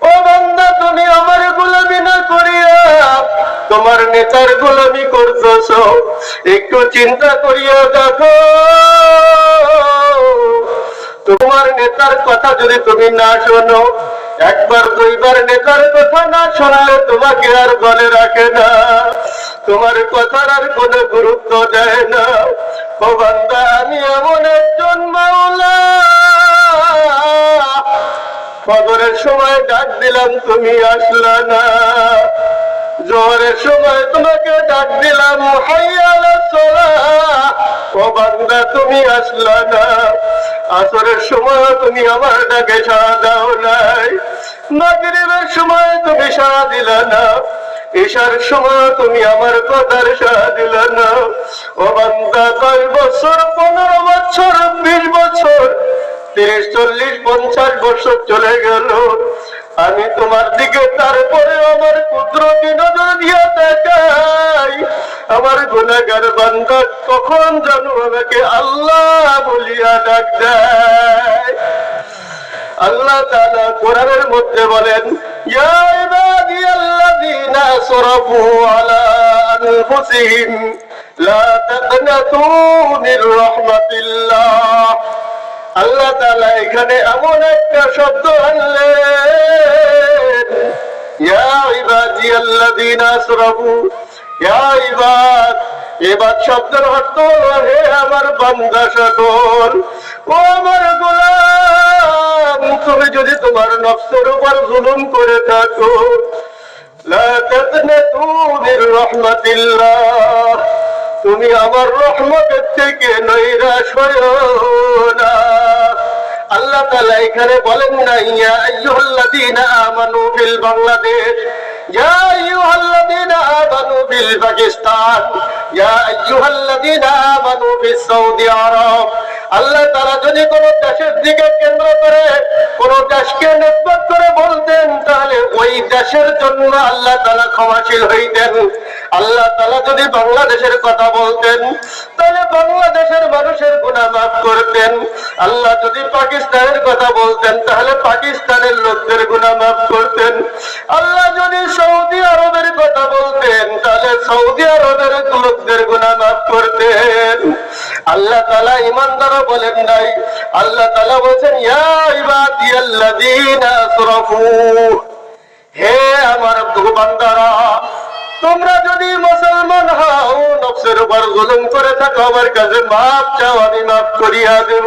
ও বান্দা, তুমি আমার গোলামি না করিয়া তোমার নেতার গোলামি করতেছ। একটু চিন্তা করিয়া দেখো, তোমার নেতার কথা যদি তুমি না শোনো, একবার দুইবার নেতার কথা না শোনালে তোমাকে আর বলে রাখে না, তোমার কথার আর কোনো গুরুত্ব দেয় না। ও বান্দা, আমি এমন একজন মাওলা, ফজরের সময় ডাক দিলাম তুমি আসলা না, জোহরের সময় তোমাকে ডাক দিলাম হাইয়া আলাস সালাহ, ও বান্দা তুমি আসলা না। আসরের সময় তুমি আমার ডাকে সাড়া দাও নাই, মাগরিবের সময় তুমি সাড়া দিলা না, ঈশার সময় তুমি আমার কথার সাড়া দিলা না। ও বান্দা, 10 বছর, 15 বছর, 20 বছর, 30, 40, 50 বছর চলে গেল, আমি তোমার দিকে তারপরে আমার কুদরতি নজর দিয়ে তাকাই, আমার গুনাহগার বান্দা কখন জানো আমাকে আল্লাহ বলিয়া ডাক দেয়। আল্লাহ তাআলা কোরআনের মধ্যে বলেন, ইয়া ইবাদিয়াল্লাযীনা আসরাফু আলা আনফুসিহিম লা তাকনাতু মির রাহমাতিল্লাহ। আল্লাহ তাআলা এখানে এমন একটা শব্দ আনলেন, ইয়া ইবাদিয়াল্লাযীনা আসরাফু, ইয়া ইবাদ। ইবাদ শব্দের অর্থ হলো হে আমার বান্দা সকল, ও আমার গোলাম, তুমি যদি তোমার নফসের উপর জুলুম করে থাকো, লা তাকনাতু মির রাহমাতিল্লাহ, তুমি আমার রহমতের থেকে নৈরাশ হয়ো না। আল্লাহ তাআলা এখানে বলেন না ইয়া আইয়ুহাল্লাযীনা আমানু ফিল বাংলাদেশ, ইয়া আইয়ুহাল্লাযীনা আমানু ফিল পাকিস্তান, ইয়া আইয়ুহাল্লাযীনা আমানু ফিস সৌদি আরব। আল্লাহ তাআলা যদি কোন দেশের দিকে কেন্দ্র করে কোন দেশকে নিসবত করে বলতেন, তাহলে ওই দেশের জন্য আল্লাহ তাআলা ক্ষমাশীল হইতেন। আল্লাহ তাআলা যদি বাংলাদেশের কথা বলতেন, তাহলে বাংলাদেশের মানুষের গুনাহ মাফ করতেন। আল্লাহ যদি পাকিস্তানের কথা বলতেন, তাহলে পাকিস্তানের লোকদের গুনাহ মাফ করতেন। আল্লাহ যদি সৌদি আরবের কথা বলতেন, তাহলে সৌদি আরবের লোকদের গুনাহ মাফ করতেন। আল্লাহ তাআলা ইমানদার বলেন নাই, আল্লাহ তাআলা বলেন ইয়া ইবাদিয়াল্লাযীনা আসরাফু, হে আমার বান্দারা, তোমরা যদি মুসলমান হও, নফসের উপর জুলুম করে থাকো, আমার কাছে মাফ চাও, আমি মাফ করিয়া দেব।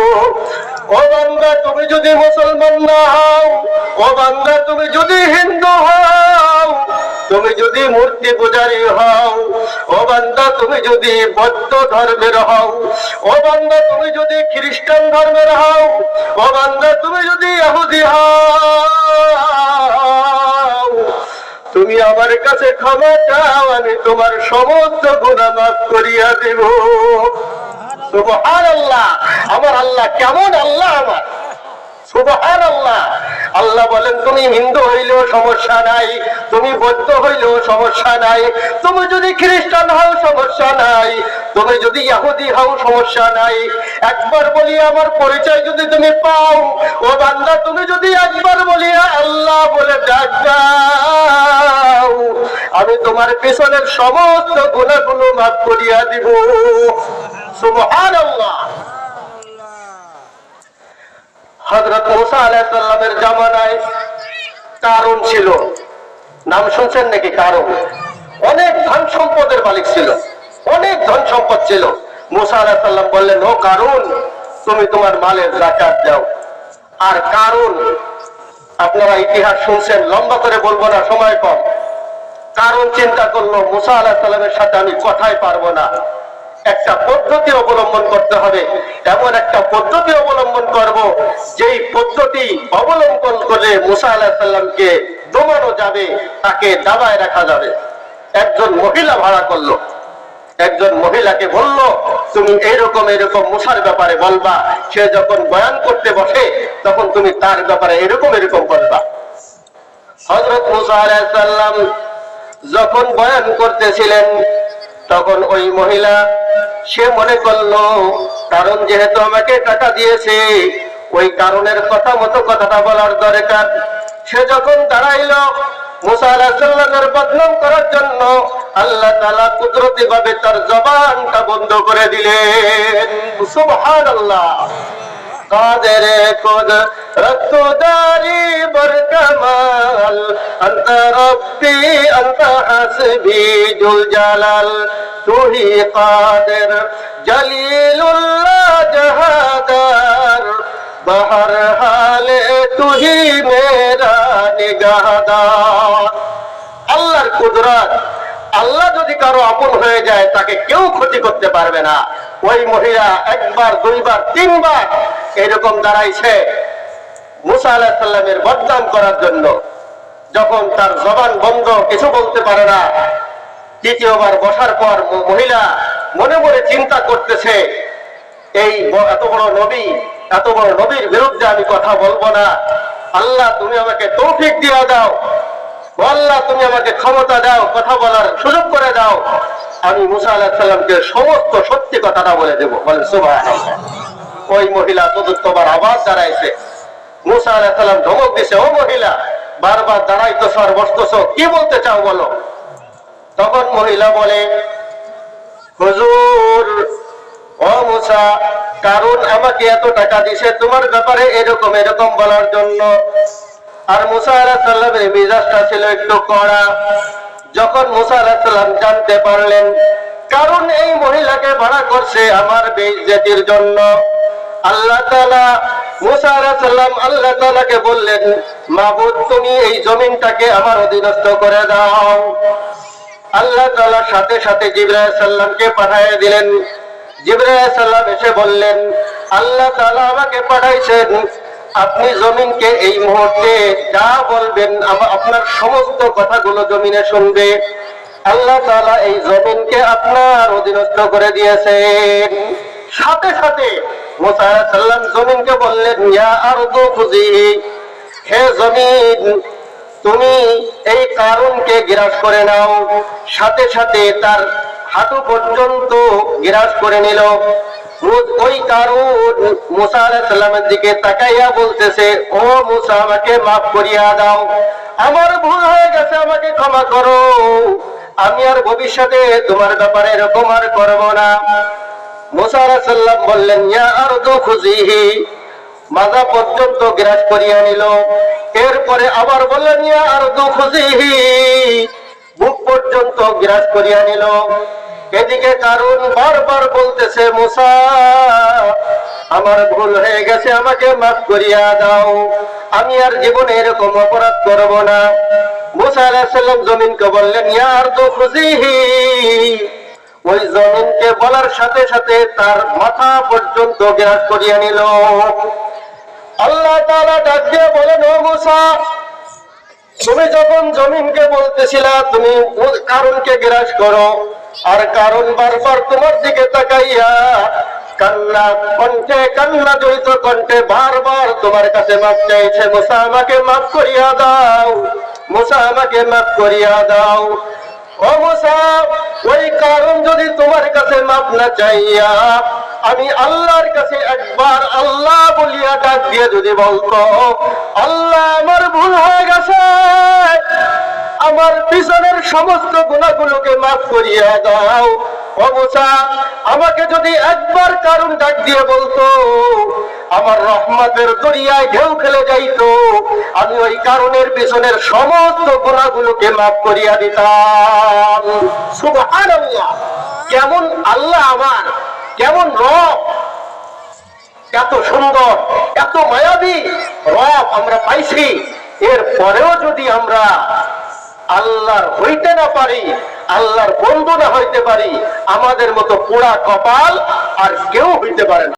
ও বান্দা, তুমি যদি মুসলমান না হও, ও বান্দা তুমি যদি হিন্দু হও, তুমি যদি মূর্তি পূজারী হও, ও বান্দা তুমি যদি বৌদ্ধ ধর্মের হও, ও বান্দা তুমি যদি খ্রিস্টান ধর্মের হও, ও বান্দা তুমি যদি ইহুদি হও, তুমি আমার কাছে ক্ষমা চাও, আমি তোমার সমস্ত গুনাহ মাফ করিয়া দেব। সুবহানাল্লাহ, আমার আল্লাহ কেমন আল্লাহ আমার, সুবহানাল্লাহ। আল্লাহ বলেন তুমি হিন্দু হইলেও সমস্যা নাই, তুমি বৌদ্ধ হইলেও সমস্যা নাই, তুমি যদি খ্রিস্টান হও সমস্যা নাই, তুমি যদি ইহুদি হও সমস্যা নাই। একবার বলি আমার পরিচয় যদি তুমি পাও, ও বান্দা তুমি যদি একবার বলিয়া আল্লাহ বলে ডাক দাও, আমি তোমার পেছনের সমস্ত গুনাহগুলো মাফ করিয়া দিব। সুবহানাল্লাহ। হযরত মুসা আলাইহিস সালামের জামানায় কারুন ছিল, নাম শুনছেন নাকি? কারুন অনেক ধন সম্পদের মালিক ছিল, অনেক ধন সম্পদ ছিল। মুসা আলাইহিস সালাম বললেন, ও কারুন, তুমি তোমার মালের যাকাত দাও। আর কারুন, আপনারা ইতিহাস শুনছেন, লম্বা করে বলবো না, সময় কম। কারুন চিন্তা করলো মুসা আলাইহিস সালামের সাথে আমি কথাই পারবো না, একটা পদ্ধতি অবলম্বন করতে হবে, এমন একটা পদ্ধতি অবলম্বন করব যেই পদ্ধতি অবলম্বন করলে মুসা আলাইহিস সালামকে দমানো যাবে, তাকে দাবায় রাখা যাবে। একজন মহিলা ভাড়া করলো, একজন মহিলাকে বলল তুমি এইরকম এরকম মুসার ব্যাপারে বলবা, সে যখন বয়ান করতে বসে তখন তুমি তার ব্যাপারে এরকম এরকম বলবা। হযরত মুসা আলাইহিস সালাম যখন বয়ান করতেছিলেন, তখন ওই মহিলা সে মনে করলো কারণ যেহেতু আমাকে টাকা দিয়েছে, ওই কারণের কথা মতো কথাটা বলার দরকার। সে যখন দাঁড়াইল মুসা আলাইহিস সালামের বদনাম করার জন্য, আল্লাহ তাআলা কুদরতি ভাবে তার জবানটা বন্ধ করে দিলেন। সুবহানাল্লাহ। قادر قدرت داری برکمال انت ربی انت حسبی جل جلال تو ہی قادر جلیل اللہ جہادار بہر حال تو ہی میرا نگہدار। আল্লাহর কুদরত, আল্লাহ যদি কারো আপন হয়ে যায় তাকে কেউ ক্ষতি করতে পারবে না। ওই মহিলা একবার, দুইবার, তিনবার এরকম দাঁড়াইছে মুসা আলাইহিস সালামের বদনাম করার জন্য। যখন তার জবান বন্ধ, কিছু বলতে পারে না, তৃতীয়বার বসার পর মহিলা মনে মনে চিন্তা করতেছে, এই এত বড় নবী, এত বড় নবীর বিরুদ্ধে আমি কথা বলবো না। আল্লাহ তুমি আমাকে তৌফিক দিয়ে দাও, আল্লাহ তুমি আমাকে ক্ষমতা দাও, কথা বলার সুযোগ করে দাও, আমি মুসা আলাইহিস সালামকে সমস্ত সত্যি কথাটা বলে দেবো। বলেন সুবহানাল্লাহ। ওই মহিলা চতুর্থবার আবার দাঁড়াইছে। মুসা আলাইহিস সালাম ধমক দিছে, ও মহিলা, বারবার দাঁড়াইতেছ আর বসতেছ, কি বলতে চাও বলো। তখন মহিলা বলে, হুজুর, ও মুসা, কারণ আমাকে এত টাকা দিছে তোমার ব্যাপারে এরকম এরকম বলার জন্য। আর মুসা আলাইহিস সালামের মেজাজটা ছিল একটু কড়া। যখন মুসা আলাইহিস সালাম জানতে পারলেন কারণ এই মহিলাকে ভাড়া করছে আমার বেইজ্জতির জন্য, আল্লাহ তাআলা মুসা আলাইহিস সালাম আল্লাহ তাআলাকে বললেন, মাবুদ তুমি এই জমিনটাকে আমার অধীনস্থ করে দাও। আল্লাহ তাআলা সাথে সাথে জিবরাইল আলাইহিস সালামকে পাঠিয়ে দিলেন। জিবরাইল আলাইহিস সালাম এসে বললেন, আল্লাহ তাআলা আমাকে পাঠাইছেন, আপনি জমিনকে এই মুহূর্তে যা বলবেন আপনার সমস্ত কথাগুলো জমিনে শুনবে। আল্লাহ তাআলা এই জমিনকে আপনার অধীনস্থ করে দিয়েছেন। সাথে সাথে মুসা আলাইহিস সালাম জমিনকে বললেন, ইয়া আরদু খুজি, হে জমিন তুমি এই কারুনকে গ্রাস করে নাও। সাথে সাথে তার হাঁটু পর্যন্ত গ্রাস করে নিল। ওই কারুন মুসা আলাইহিস সালামের দিকে তাকাইয়া বলতেছে, ও মুসা, আমাকে মাফ করিয়া দাও, আমার ভুল হয়ে গেছে, আমাকে ক্ষমা করো, আমি আর ভবিষ্যতে তোমার ব্যাপারে এরকম আর করব না। মুসা আলাইহিস সালাম বললেন, ইয়া আরদু খুজিহি, মাজা পর্যন্ত গ্রাস করিয়া নিল। এরপরে আবার বললেন, ইয়া আরদু খুজিহি, বুক পর্যন্ত গ্রাস করিয়া নিল। এদিকে কারুন বারবার বলতেছে, মুসা, আমার ভুল হয়ে গেছে, আমাকে মাফ করিয়া দাও, আমি আর জীবনে এরকম অপরাধ করব না। মুসা আলাইহিস সালাম জমিনকে বললেন, ইয়া আরদু খুজিহি, ওই জমিনকে বলার সাথে সাথে তার মাথা পর্যন্ত গ্রাস করিয়া নিল। আল্লাহ তাআলা ডাক দিয়ে বলেন, ও মুসা, তুমি যখন জমিনকে বলতেছিলা তুমি কারুনকে গ্রাস করো, আর কারণ বারবার তোমার দিকে তাকাইয়া কান্না কণ্ঠে, কান্না জড়িত কণ্ঠে বারবার তোমার কাছে মাফ চাইছে, মুসা আমাকে মাফ করিয়া দাও, মুসা আমাকে মাফ করিয়া দাও। ও মুসা, ওই কারণ যদি তোমার কাছে মাফ না চাইয়া আমি আল্লাহর কাছে একবার আল্লাহ বলিয়া ডাক দিয়ে যদি বলতো, আল্লাহ আমার ভুল হয়ে গেছে, আমার পিছনের সমস্ত গুনাহগুলোকে মাফ করিয়া দাও। ও মুসা, আমাকে যদি একবার কারণ ডাক দিয়ে বলতো, আমার রহমতের দরিয়ায় ঢেউ খেলে যাইতো, আমি ওই কারণের পিছনের সমস্ত গুনাহগুলোকে মাফ করিয়া দিতাম। সুবহানাল্লাহ। কেমন আল্লাহ আমার, কেমন রব, এত সুন্দর, এত মায়াবী রব আমরা পাইছি। এর পরেও যদি আমরা আল্লাহর হইতে না পারি, আল্লাহর বন্ধু না হইতে পারি, আমাদের মতো পোড়া কপাল আর কেউ হইতে পারে না।